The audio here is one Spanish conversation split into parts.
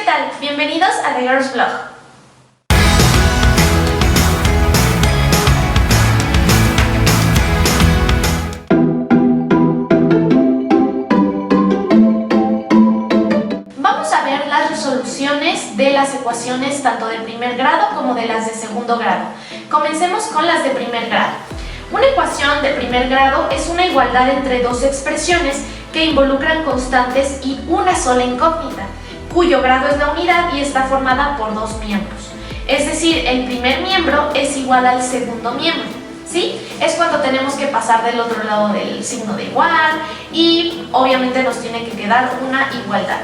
tal? Bienvenidos a The Girls Blog. Vamos a ver las resoluciones de las ecuaciones tanto de primer grado como de las de segundo grado. Comencemos con las de primer grado. Una ecuación de primer grado es una igualdad entre dos expresiones que involucran constantes y una sola incógnita, cuyo grado es la unidad y está formada por dos miembros. Es decir, el primer miembro es igual al segundo miembro, ¿sí? Es cuando tenemos que pasar del otro lado del signo de igual y obviamente nos tiene que quedar una igualdad.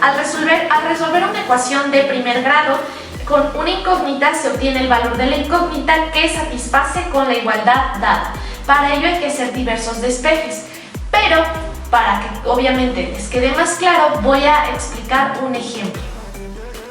Al resolver una ecuación de primer grado, con una incógnita se obtiene el valor de la incógnita que satisface con la igualdad dada. Para ello hay que hacer diversos despejes, pero para que obviamente les quede más claro, voy a explicar un ejemplo.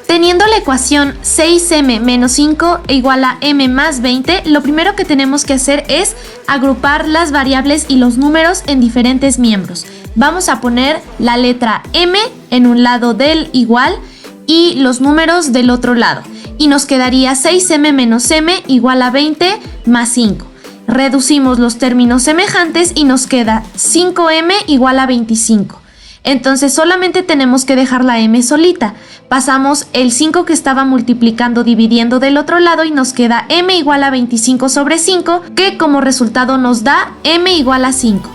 Teniendo la ecuación 6m menos 5 igual a m más 20, lo primero que tenemos que hacer es agrupar las variables y los números en diferentes miembros. Vamos a poner la letra m en un lado del igual y los números del otro lado. Y nos quedaría 6m menos m igual a 20 más 5. Reducimos los términos semejantes y nos queda 5m igual a 25. Entonces solamente tenemos que dejar la m solita. Pasamos el 5 que estaba multiplicando dividiendo del otro lado y nos queda m igual a 25 sobre 5, que como resultado nos da m igual a 5.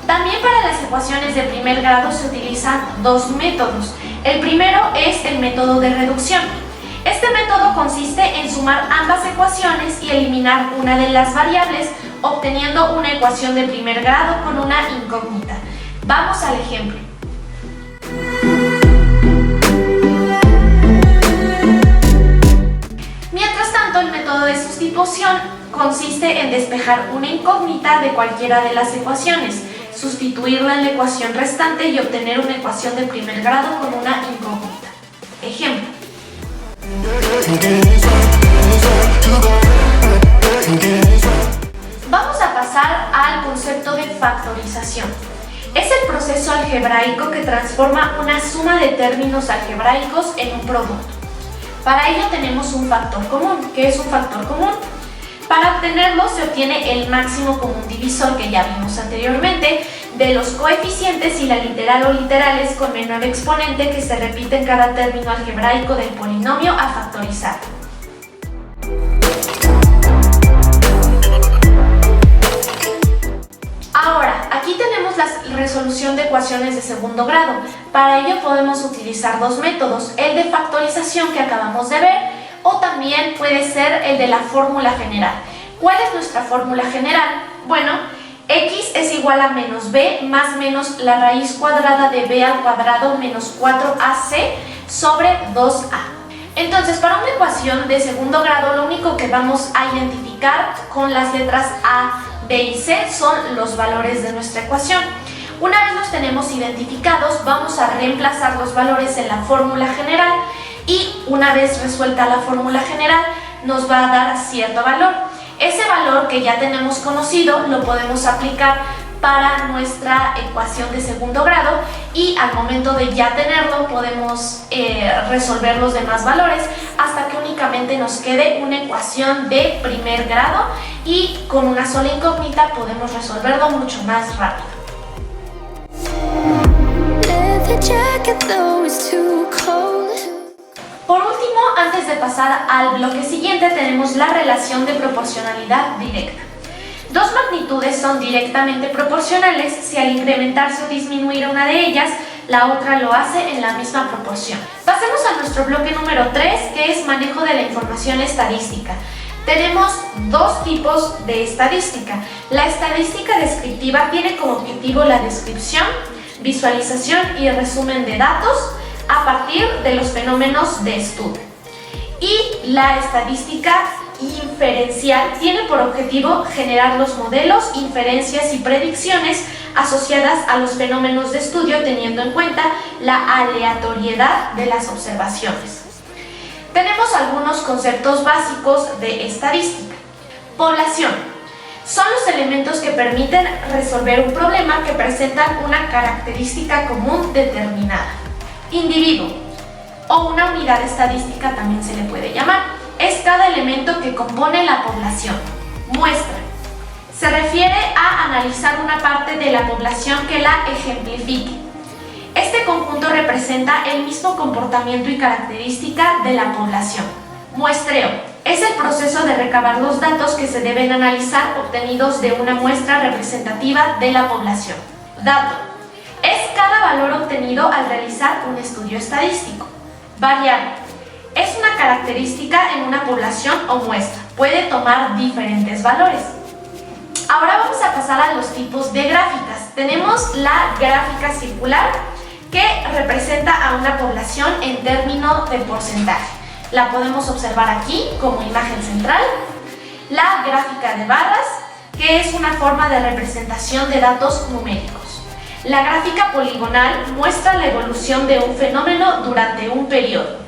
También para las ecuaciones de primer grado se utilizan dos métodos. El primero es el método de reducción. Este método consiste en sumar ambas ecuaciones y eliminar una de las variables, obteniendo una ecuación de primer grado con una incógnita. Vamos al ejemplo. Mientras tanto, el método de sustitución consiste en despejar una incógnita de cualquiera de las ecuaciones, sustituirla en la ecuación restante y obtener una ecuación de primer grado con una incógnita. Ejemplo. Vamos a pasar al concepto de factorización. Es el proceso algebraico que transforma una suma de términos algebraicos en un producto. Para ello tenemos un factor común. ¿Qué es un factor común? Para obtenerlo se obtiene el máximo común divisor que ya vimos anteriormente de los coeficientes y la literal o literales con menor exponente que se repite en cada término algebraico del polinomio a factorizar. Ahora, aquí tenemos la resolución de ecuaciones de segundo grado. Para ello podemos utilizar dos métodos, el de factorización que acabamos de ver, o también puede ser el de la fórmula general. ¿Cuál es nuestra fórmula general? Bueno, x es igual a menos b más menos la raíz cuadrada de b al cuadrado menos 4ac sobre 2a. Entonces, para una ecuación de segundo grado, lo único que vamos a identificar con las letras a, b y c son los valores de nuestra ecuación. Una vez los tenemos identificados, vamos a reemplazar los valores en la fórmula general y una vez resuelta la fórmula general nos va a dar cierto valor. Ese valor que ya tenemos conocido lo podemos aplicar para nuestra ecuación de segundo grado y al momento de ya tenerlo podemos resolver los demás valores hasta que únicamente nos quede una ecuación de primer grado y con una sola incógnita podemos resolverlo mucho más rápido. Por último, antes de pasar al bloque siguiente, tenemos la relación de proporcionalidad directa. Dos magnitudes son directamente proporcionales si al incrementarse o disminuir una de ellas, la otra lo hace en la misma proporción. Pasemos a nuestro bloque número 3, que es manejo de la información estadística. Tenemos dos tipos de estadística. La estadística descriptiva tiene como objetivo la descripción, visualización y resumen de datos a partir de los fenómenos de estudio. Y la estadística inferencial tiene por objetivo generar los modelos, inferencias y predicciones asociadas a los fenómenos de estudio teniendo en cuenta la aleatoriedad de las observaciones. Tenemos algunos conceptos básicos de estadística. Población. Son los elementos que permiten resolver un problema que presentan una característica común determinada. Individuo. o una unidad estadística también se le puede llamar. Es cada elemento que compone la población. Muestra. Se refiere a analizar una parte de la población que la ejemplifique. Este conjunto representa el mismo comportamiento y característica de la población. Muestreo. Es el proceso de recabar los datos que se deben analizar obtenidos de una muestra representativa de la población. Dato. Es cada valor obtenido al realizar un estudio estadístico. Variable. Es una característica en una población o muestra. Puede tomar diferentes valores. Ahora vamos a pasar a los tipos de gráficas. Tenemos la gráfica circular, que representa a una población en términos de porcentaje. La podemos observar aquí como imagen central. La gráfica de barras, que es una forma de representación de datos numéricos. La gráfica poligonal muestra la evolución de un fenómeno durante un periodo.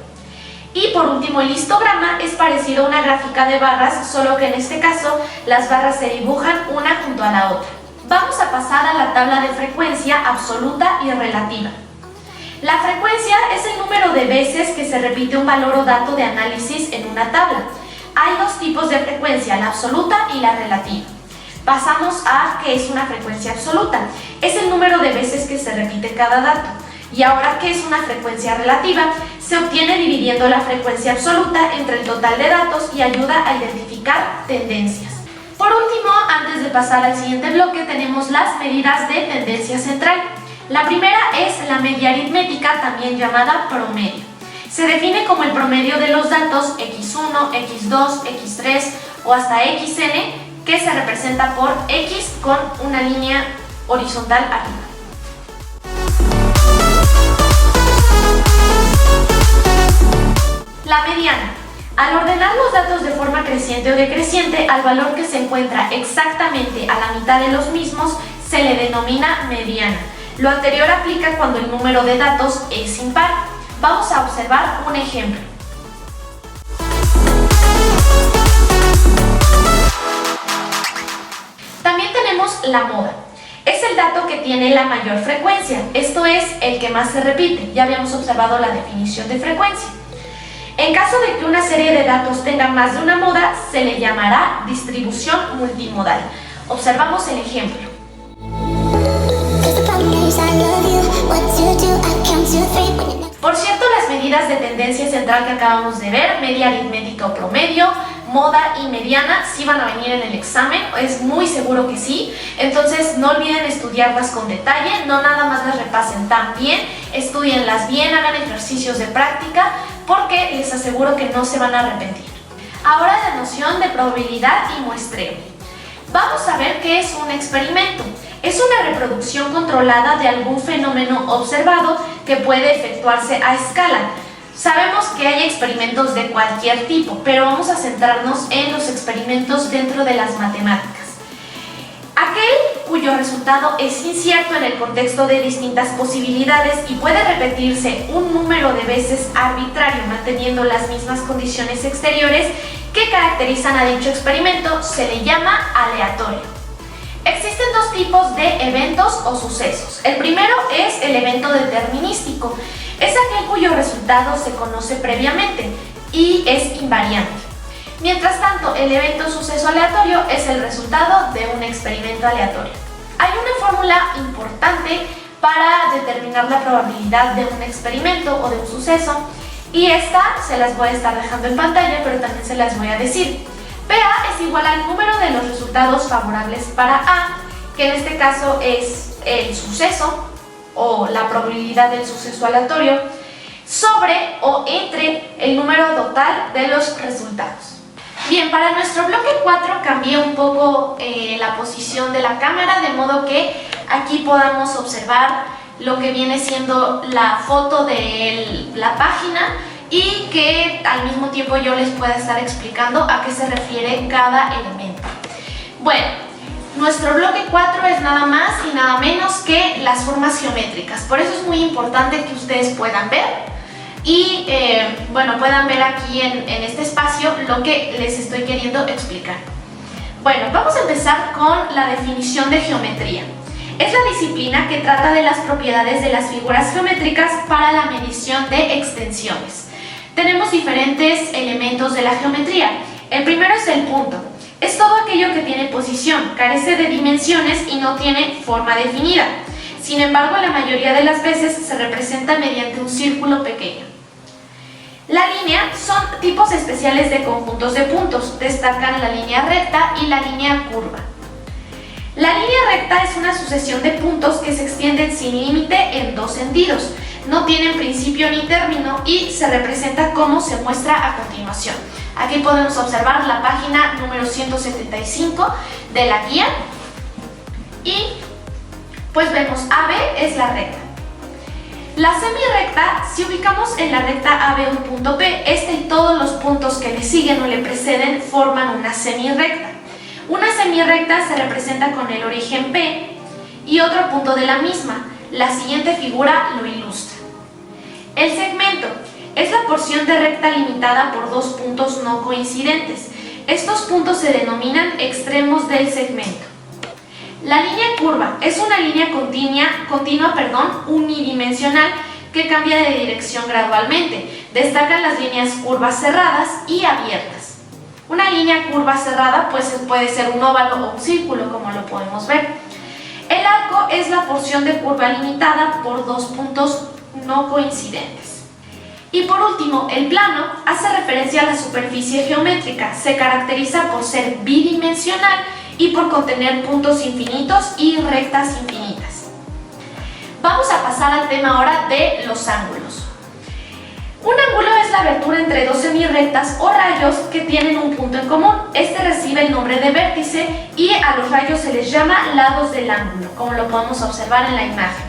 Y por último, el histograma es parecido a una gráfica de barras, solo que en este caso las barras se dibujan una junto a la otra. Vamos a pasar a la tabla de frecuencia absoluta y relativa. La frecuencia es el número de veces que se repite un valor o dato de análisis en una tabla. Hay dos tipos de frecuencia, la absoluta y la relativa. Pasamos a qué es una frecuencia absoluta. Es el número de veces que se repite cada dato. Y ahora, ¿qué es una frecuencia relativa? Se obtiene dividiendo la frecuencia absoluta entre el total de datos y ayuda a identificar tendencias. Por último, antes de pasar al siguiente bloque, tenemos las medidas de tendencia central. La primera es la media aritmética, también llamada promedio. Se define como el promedio de los datos x1, x2, x3 o hasta xn, que se representa por x con una línea horizontal arriba. La mediana. Al ordenar los datos de forma creciente o decreciente al valor que se encuentra exactamente a la mitad de los mismos, se le denomina mediana. Lo anterior aplica cuando el número de datos es impar. Vamos a observar un ejemplo. También tenemos la moda. Es el dato que tiene la mayor frecuencia, esto es, el que más se repite. Ya habíamos observado la definición de frecuencia. En caso de que una serie de datos tenga más de una moda, se le llamará distribución multimodal. Observamos el ejemplo. Por cierto, las medidas de tendencia central que acabamos de ver, media aritmética o promedio, moda y mediana, sí van a venir en el examen, es muy seguro que sí. Entonces no olviden estudiarlas con detalle, no nada más las repasen tan bien, estudienlas bien, hagan ejercicios de práctica, porque les aseguro que no se van a arrepentir. Ahora la noción de probabilidad y muestreo. Vamos a ver qué es un experimento. Es una reproducción controlada de algún fenómeno observado que puede efectuarse a escala. Sabemos que hay experimentos de cualquier tipo, pero vamos a centrarnos en los experimentos dentro de las matemáticas. Aquel cuyo resultado es incierto en el contexto de distintas posibilidades y puede repetirse un número de veces arbitrario manteniendo las mismas condiciones exteriores que caracterizan a dicho experimento, se le llama aleatorio. Existen dos tipos de eventos o sucesos. El primero es el evento determinístico. Es aquel cuyo resultado se conoce previamente y es invariante. Mientras tanto, el evento suceso aleatorio es el resultado de un experimento aleatorio. Hay una fórmula importante para determinar la probabilidad de un experimento o de un suceso y esta se las voy a estar dejando en pantalla, pero también se las voy a decir. PA es igual al número de los resultados favorables para A, que en este caso es el suceso o la probabilidad del suceso aleatorio, sobre o entre el número total de los resultados. Bien, para nuestro bloque 4 cambié un poco la posición de la cámara, de modo que aquí podamos observar lo que viene siendo la foto de la página y que al mismo tiempo yo les pueda estar explicando a qué se refiere cada elemento. Bueno, nuestro bloque 4 es nada más y nada menos que las formas geométricas, por eso es muy importante que ustedes puedan ver y bueno, puedan ver aquí en este espacio lo que les estoy queriendo explicar. Bueno, vamos a empezar con la definición de geometría. Es la disciplina que trata de las propiedades de las figuras geométricas para la medición de extensiones. Tenemos diferentes elementos de la geometría. El primero es el punto. Es todo aquello que tiene posición, carece de dimensiones y no tiene forma definida. Sin embargo, la mayoría de las veces se representa mediante un círculo pequeño. La línea son tipos especiales de conjuntos de puntos. Destacan la línea recta y la línea curva. La línea recta es una sucesión de puntos que se extienden sin límite en dos sentidos. No tienen principio ni término y se representa como se muestra a continuación. Aquí podemos observar la página número 175 de la guía y pues vemos AB es la recta. La semirrecta, si ubicamos en la recta AB un punto P, este y todos los puntos que le siguen o le preceden forman una semirrecta. Una semirrecta se representa con el origen P y otro punto de la misma. La siguiente figura lo ilustra. El segmento es la porción de recta limitada por dos puntos no coincidentes. Estos puntos se denominan extremos del segmento. La línea curva es una línea continua, unidimensional que cambia de dirección gradualmente. Destacan las líneas curvas cerradas y abiertas. Una línea curva cerrada pues puede ser un óvalo o un círculo, como lo podemos ver. El arco es la porción de curva limitada por dos puntos no coincidentes. Y por último, el plano hace referencia a la superficie geométrica. Se caracteriza por ser bidimensional y por contener puntos infinitos y rectas infinitas. Vamos a pasar al tema ahora de los ángulos. Un ángulo es la abertura entre dos semirrectas o rayos que tienen un punto en común. Este recibe el nombre de vértice y a los rayos se les llama lados del ángulo, como lo podemos observar en la imagen.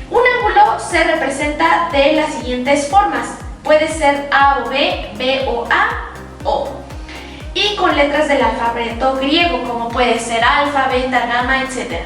Un ángulo se representa de las siguientes formas. Puede ser A o B, B o A, O. Y con letras del alfabeto griego, como puede ser alfa, beta, gamma, etc.